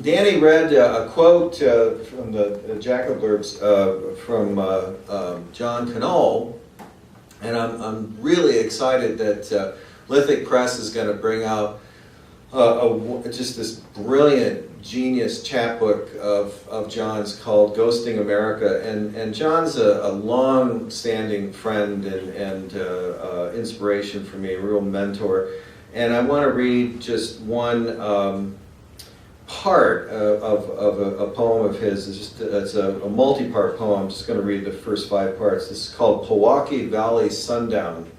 Danny read a quote from the Jackal Blurbs from John Knoll, and I'm really excited that Lithic Press is going to bring out just this brilliant, genius chapbook of John's called Ghosting America. And John's a long-standing friend and inspiration for me, a real mentor. And I want to read just one part of a poem of his. It's a multi-part poem. I'm just going to read the first 5 parts. This is called Pewaukee Valley Sundown.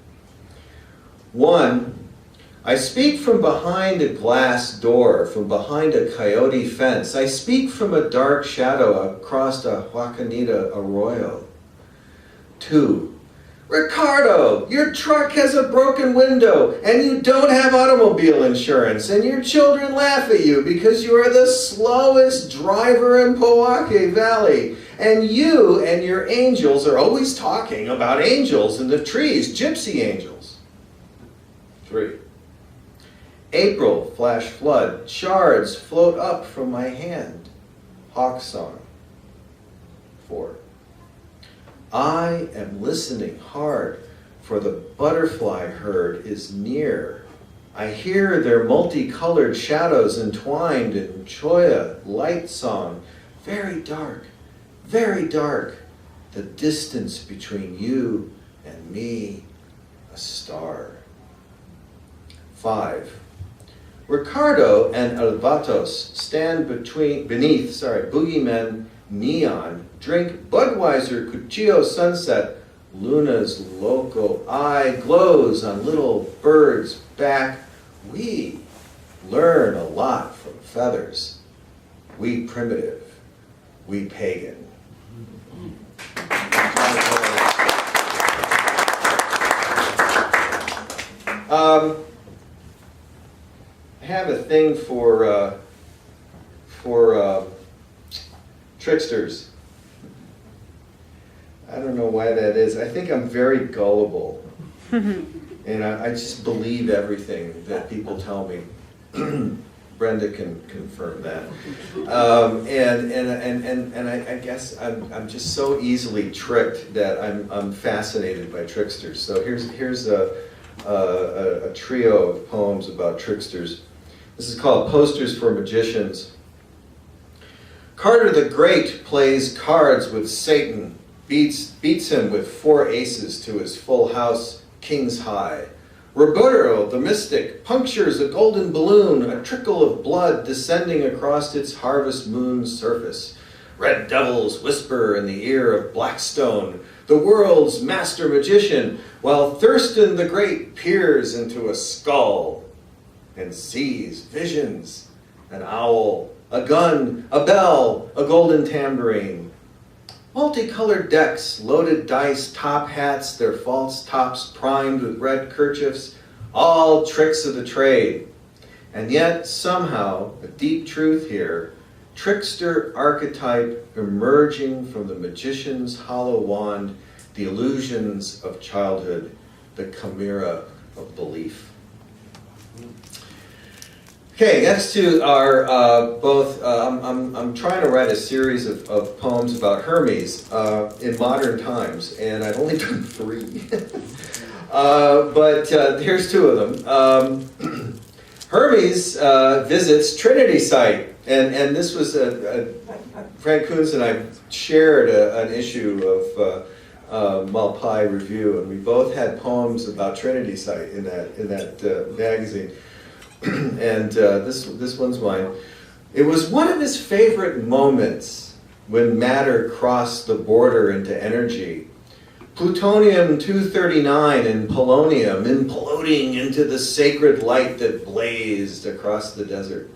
1. I speak from behind a glass door, from behind a coyote fence. I speak from a dark shadow across a Huacanita arroyo. 2. Ricardo, your truck has a broken window, and you don't have automobile insurance, and your children laugh at you because you are the slowest driver in Pewaukee Valley. And you and your angels are always talking about angels in the trees, gypsy angels. 3. April, flash flood, shards float up from my hand. Hawk song. 4. I am listening hard, for the butterfly herd is near. I hear their multicolored shadows entwined in choya light song. Very dark, the distance between you and me, a star. 5. Ricardo and Alvatos stand beneath boogeymen neon, drink Budweiser Cuchillo Sunset. Luna's local eye glows on little birds' back. We learn a lot from feathers. We primitive, we pagan. I have a thing for tricksters. I don't know why that is. I think I'm very gullible, and I just believe everything that people tell me. Brenda can confirm that. And I guess I'm just so easily tricked that I'm fascinated by tricksters. So here's a trio of poems about tricksters. This is called Posters for Magicians. Carter the Great plays cards with Satan, beats him with 4 aces to his full house, king's high. Roberto the Mystic punctures a golden balloon, a trickle of blood descending across its harvest moon's surface. Red devils whisper in the ear of Blackstone, the world's master magician, while Thurston the Great peers into a skull and sees visions, an owl, a gun, a bell, a golden tambourine. Multicolored decks, loaded dice, top hats, their false tops primed with red kerchiefs, all tricks of the trade. And yet, somehow, a deep truth here, trickster archetype emerging from the magician's hollow wand, the illusions of childhood, the chimera of belief. Okay, next to our I'm trying to write a series of poems about Hermes in modern times, and I've only done 3. But here's 2 of them. Hermes visits Trinity Site, and this was Frank Kunz and I shared an issue of Malpai Review, and we both had poems about Trinity Site in that magazine. And this one's mine. It was one of his favorite moments when matter crossed the border into energy. Plutonium-239 and polonium imploding into the sacred light that blazed across the desert.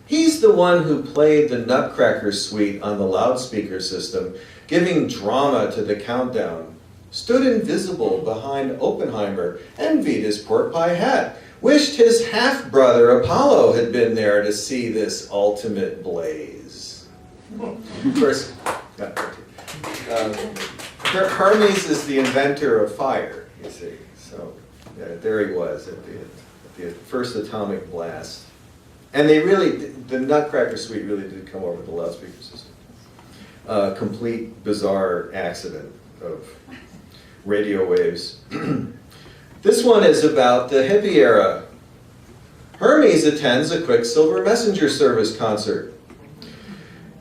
He's the one who played the Nutcracker Suite on the loudspeaker system, giving drama to the countdown. Stood invisible behind Oppenheimer, envied his pork pie hat, wished his half-brother Apollo had been there to see this ultimate blaze. Of course, Hermes is the inventor of fire, you see. So there he was at the first atomic blast. And they really, the Nutcracker Suite really did come over the loudspeaker system. Complete bizarre accident of radio waves. This one is about the hippie era. Hermes attends a Quicksilver Messenger Service concert.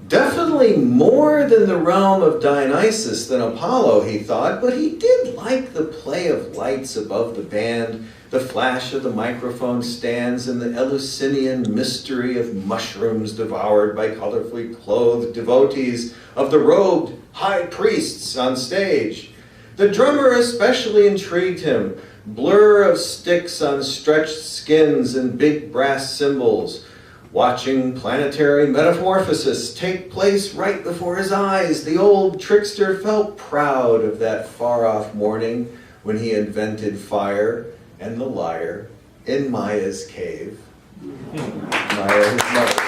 Definitely more than the realm of Dionysus than Apollo, he thought, but he did like the play of lights above the band, the flash of the microphone stands, and the Eleusinian mystery of mushrooms devoured by colorfully clothed devotees of the robed high priests on stage. The drummer especially intrigued him. Blur of sticks on stretched skins and big brass cymbals. Watching planetary metamorphosis take place right before his eyes, the old trickster felt proud of that far-off morning when he invented fire and the lyre in Maya's cave. Maya, his mother.